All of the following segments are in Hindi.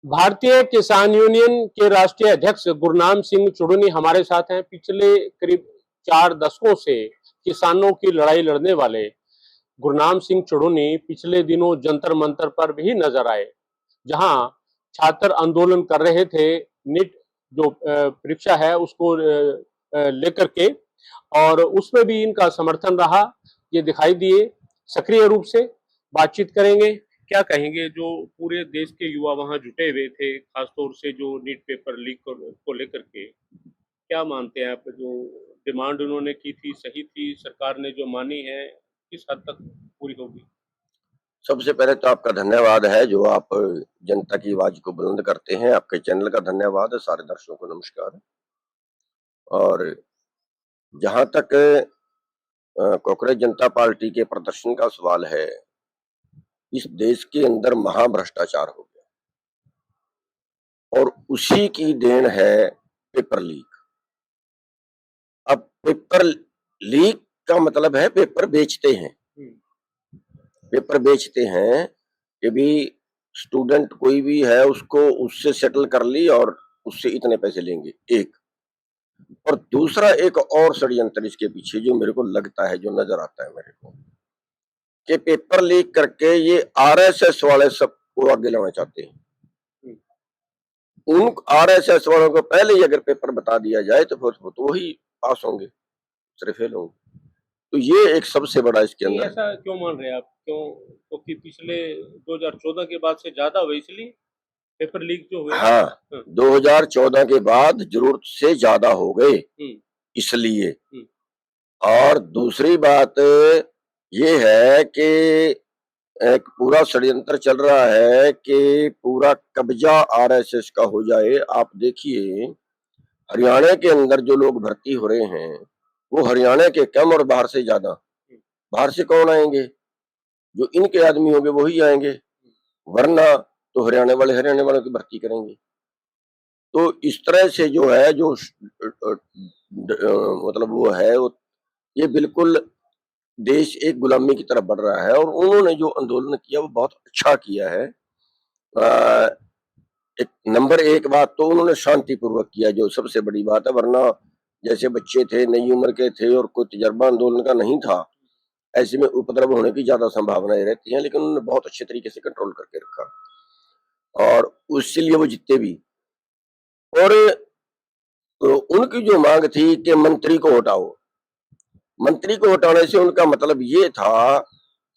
भारतीय किसान यूनियन के राष्ट्रीय अध्यक्ष गुरनाम सिंह चुड़ूनी हमारे साथ हैं। पिछले करीब 4 दशकों से किसानों की लड़ाई लड़ने वाले गुरनाम सिंह चुड़ूनी पिछले दिनों जंतर मंतर पर भी नजर आए, जहां छात्र आंदोलन कर रहे थे नीट जो परीक्षा है उसको लेकर के, और उसमें भी इनका समर्थन रहा। ये दिखाई दिए सक्रिय रूप से। बातचीत करेंगे। क्या कहेंगे जो पूरे देश के युवा वहां जुटे हुए थे, खासतौर से जो नीट पेपर लीक को लेकर के, क्या मानते हैं आप? जो डिमांड उन्होंने की थी सही थी? सरकार ने जो मानी है किस हद तक पूरी होगी? सबसे पहले तो आपका धन्यवाद है जो आप जनता की आवाज को बुलंद करते हैं। आपके चैनल का धन्यवाद है। सारे दर्शकों को नमस्कार। और जहां तक कांग्रेस जनता पार्टी के प्रदर्शन का सवाल है, इस देश के अंदर महाभ्रष्टाचार हो गया और उसी की देन है पेपर लीक। अब पेपर लीक का मतलब है पेपर बेचते हैं। पेपर बेचते हैं कि भी स्टूडेंट कोई भी है उसको उससे सेटल कर ली और उससे इतने पैसे लेंगे, एक। और दूसरा एक और षड्यंत्र इसके पीछे जो मेरे को लगता है, जो नजर आता है मेरे को, कि पेपर लीक करके ये आरएसएस वाले सबको आगे लाना चाहते हैं। उन आरएसएस वालों को पहले ही अगर पेपर बता दिया जाए तो वही पास होंगे, सिर्फ फेल होंगे। तो ये एक सबसे बड़ा इसके अंदर। ऐसा क्यों मान रहे हैं आप? क्यों? क्योंकि पिछले 2014 के बाद से ज्यादा हुए इसलिए पेपर लीक जो हुए? हाँ, 2014 के बाद जरूरत से ज्यादा हो गए इसलिए। और दूसरी बात ये है कि एक पूरा षड्यंत्र चल रहा है कि पूरा कब्जा आरएसएस का हो जाए। आप देखिए हरियाणा के अंदर जो लोग भर्ती हो रहे हैं वो हरियाणा के कम और बाहर से ज्यादा। बाहर से कौन आएंगे? जो इनके आदमी होंगे वही आएंगे, वरना तो हरियाणा वालों की भर्ती करेंगे। तो इस तरह से जो है, जो मतलब वो है ये बिल्कुल देश एक गुलामी की तरफ बढ़ रहा है। और उन्होंने जो आंदोलन किया वो बहुत अच्छा किया है। एक नंबर एक बात तो उन्होंने शांतिपूर्वक किया, जो सबसे बड़ी बात है। वरना जैसे बच्चे थे, नई उम्र के थे और कोई तजर्बा आंदोलन का नहीं था, ऐसे में उपद्रव होने की ज्यादा संभावनाएं रहती हैं। लेकिन उन्होंने बहुत अच्छे तरीके से कंट्रोल करके रखा और उसके वो जीते भी। और तो उनकी जो मांग थी कि मंत्री को हटाओ, मंत्री को हटाने से उनका मतलब ये था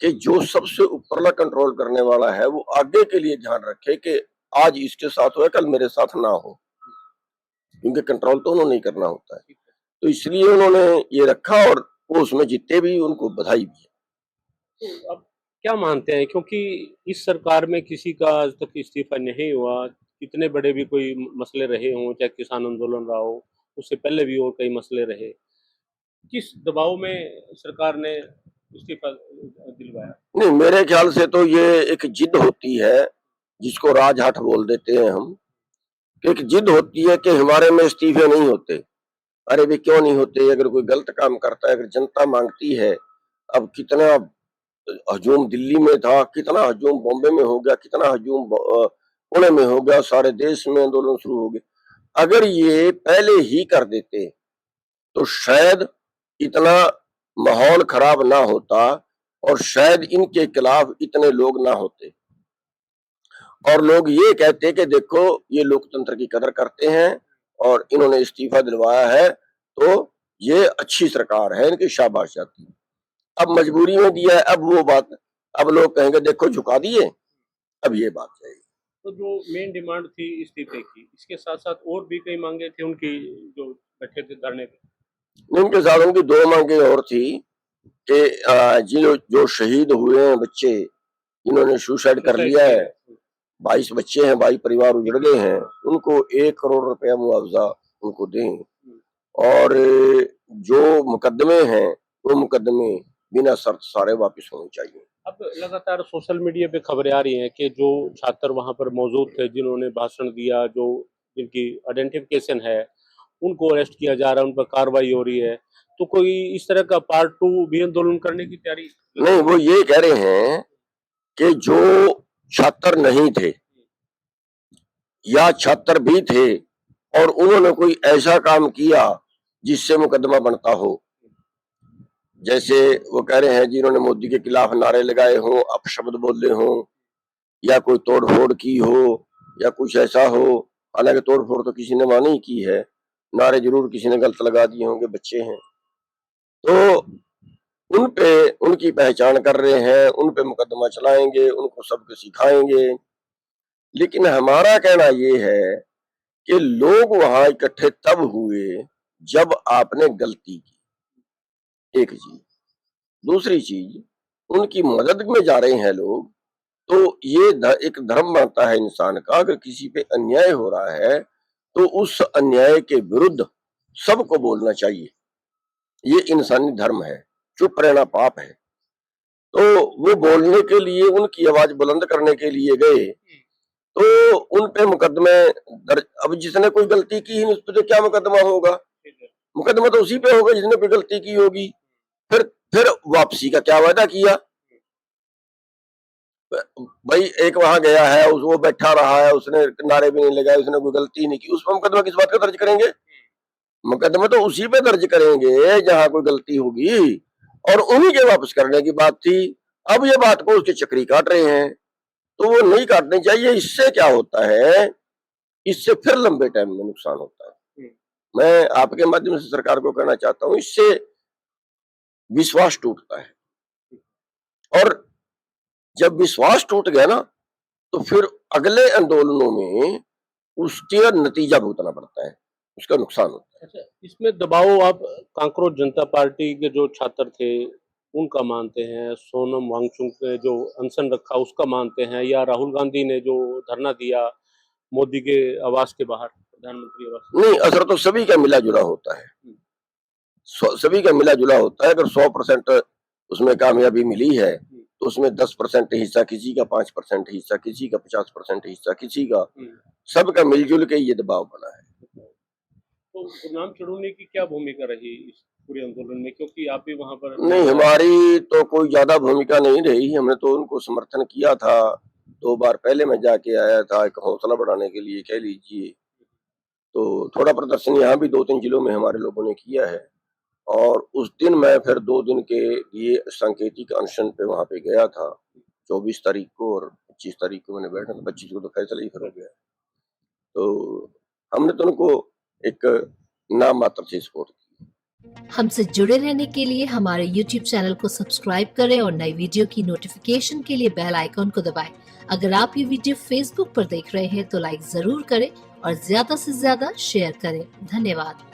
कि जो सबसे ऊपरला कंट्रोल करने वाला है वो आगे के लिए ध्यान रखे कि आज इसके साथ हो कल मेरे साथ ना हो, क्योंकि कंट्रोल तो उन्होंने ही करना होता है। तो इसलिए उन्होंने ये रखा और वो उसमें जीते भी, उनको बधाई भी है। तो अब क्या मानते हैं, क्योंकि इस सरकार में किसी का आज तक इस्तीफा नहीं हुआ, कितने बड़े भी कोई मसले रहे हों, चाहे किसान आंदोलन रहा हो, उससे पहले भी और कई मसले रहे, किस दबाव में सरकार ने इस्तीफा दिलवाया? नहीं, मेरे ख्याल से तो ये एक जिद होती है जिसको राजहठ बोल देते हैं हम। एक जिद होती है कि हमारे में इस्तीफे नहीं होते। अरे भी क्यों नहीं होते? अगर कोई गलत काम करता है, अगर जनता मांगती है। अब कितना हजूम दिल्ली में था, कितना हजूम बॉम्बे में हो गया, कितना हजूम पुणे में हो गया, सारे देश में आंदोलन शुरू हो गए। अगर ये पहले ही कर देते तो शायद इतना माहौल खराब ना होता और शायद इनके खिलाफ इतने लोग ना होते। और लोग ये कहते कि देखो ये लोकतंत्र की कदर करते हैं और इन्होंने इस्तीफा दिलवाया है तो ये अच्छी सरकार है, इनकी शाबाश जाती है। अब मजबूरी में दिया है, अब वो बात, अब लोग कहेंगे देखो झुका दिए, अब ये बात जाएगी। तो जो मेन डिमांड थी इस्तीफे की, इसके साथ साथ और भी कई मांगे थी उनकी जो बैठे थे धरने पे? उनके साथ उनकी दो मांगे और थी कि जो शहीद हुए हैं बच्चे, जिन्होंने सुसाइड कर लिया है, 22 बच्चे हैं, 22 परिवार उजड़ गए हैं, उनको 1 करोड़ रुपया मुआवजा उनको दें। और जो मुकदमे हैं वो मुकदमे बिना शर्त सारे वापस होने चाहिए। अब लगातार सोशल मीडिया पे खबरें आ रही हैं कि जो छात्र वहां पर मौजूद थे, जिन्होंने भाषण दिया, जो जिनकी आइडेंटिफिकेशन है, उनको अरेस्ट किया जा रहा है, उन पर कार्रवाई हो रही है। तो कोई इस तरह का पार्ट 2 भी आंदोलन करने की तैयारी? नहीं, वो ये कह रहे हैं कि जो छात्र नहीं थे या छात्र भी थे और उन्होंने कोई ऐसा काम किया जिससे मुकदमा बनता हो। जैसे वो कह रहे हैं जिन्होंने मोदी के खिलाफ नारे लगाए हों, अपशब्द बोले हों, या कोई तोड़फोड़ की हो, या कुछ ऐसा हो। हालांकि तोड़फोड़ तो किसी ने वहां नहीं की है, नारे जरूर किसी ने गलत लगा दिए होंगे, बच्चे हैं। तो उन पे उनकी पहचान कर रहे हैं, उन पे मुकदमा चलाएंगे, उनको सबक सिखाएंगे। लेकिन हमारा कहना ये है कि लोग वहां इकट्ठे तब हुए जब आपने गलती की, एक चीज। दूसरी चीज, उनकी मदद में जा रहे हैं लोग, तो ये एक धर्म बनता है इंसान का, अगर किसी पे अन्याय हो रहा है तो उस अन्याय के विरुद्ध सबको बोलना चाहिए। ये इंसानी धर्म है, चुप रहना पाप है। तो वो बोलने के लिए, उनकी आवाज बुलंद करने के लिए गए, तो उन पे मुकदमे दर्ज। अब जिसने कोई गलती की ही उस पर तो क्या मुकदमा होगा? मुकदमा तो उसी पे होगा जिसने कोई गलती की होगी। फिर वापसी का क्या वादा किया? भाई एक वहां गया है, वो बैठा रहा है, उसने नारे भी नहीं लगाए, उसने कोई गलती नहीं की, उस पर मुकदमा किस बात का दर्ज करेंगे? मुकदमा तो उसी पे दर्ज करेंगे जहां कोई गलती होगी, और उन्हीं के वापस करने की बात थी। अब ये बात को उसकी चक्री काट रहे हैं, तो वो नहीं काटनी चाहिए। इससे क्या होता है, इससे फिर लंबे टाइम में नुकसान होता है। मैं आपके माध्यम से सरकार को कहना चाहता हूं, इससे विश्वास टूटता है, और जब विश्वास टूट गया ना, तो फिर अगले आंदोलनों में उसका नतीजा भुगतना पड़ता है, उसका नुकसान होता है। अच्छा, इसमें दबाव आप कांकरोच जनता पार्टी के जो छात्र थे उनका मानते हैं, सोनम वांगचुक ने जो अनशन रखा उसका मानते हैं, या राहुल गांधी ने जो धरना दिया मोदी के आवास के बाहर, प्रधानमंत्री आवास? नहीं, असर तो सभी का मिला जुला होता है, सभी का मिला जुला होता है। अगर 100% उसमें कामयाबी मिली है तो उसमें 10% हिस्सा किसी का, 5% हिस्सा किसी का, 50% हिस्सा किसी का, सबका मिलजुल के ये दबाव बना है। तो गुरनाम चुड़ूनी की क्या भूमिका रही इस पूरे आंदोलन में, क्योंकि आप भी वहां पर? नहीं, हमारी तो कोई ज्यादा भूमिका नहीं रही, हमने तो उनको समर्थन किया था। 2 बार पहले मैं जाके आया था, एक हौसला बढ़ाने के लिए कह लीजिए। तो थोड़ा प्रदर्शन यहाँ भी 2-3 जिलों में हमारे लोगों ने किया है, और उस दिन मैं फिर 2 दिन के लिए सांकेतिक अनशन पे वहां पे गया था, 24 तारीख को, और 25 तारीख को मैंने बैठा था, 25 को तो फैसला ही फिर हो गया। तो हमने तो उनको एक नाम मात्र से सपोर्ट किया। हमसे जुड़े रहने के लिए हमारे YouTube चैनल को सब्सक्राइब करें और नई वीडियो की नोटिफिकेशन के लिए बेल आइकॉन को दबाएं। अगर आप ये वीडियो Facebook पर देख रहे हैं तो लाइक जरूर करें और ज्यादा से ज्यादा शेयर करें। धन्यवाद।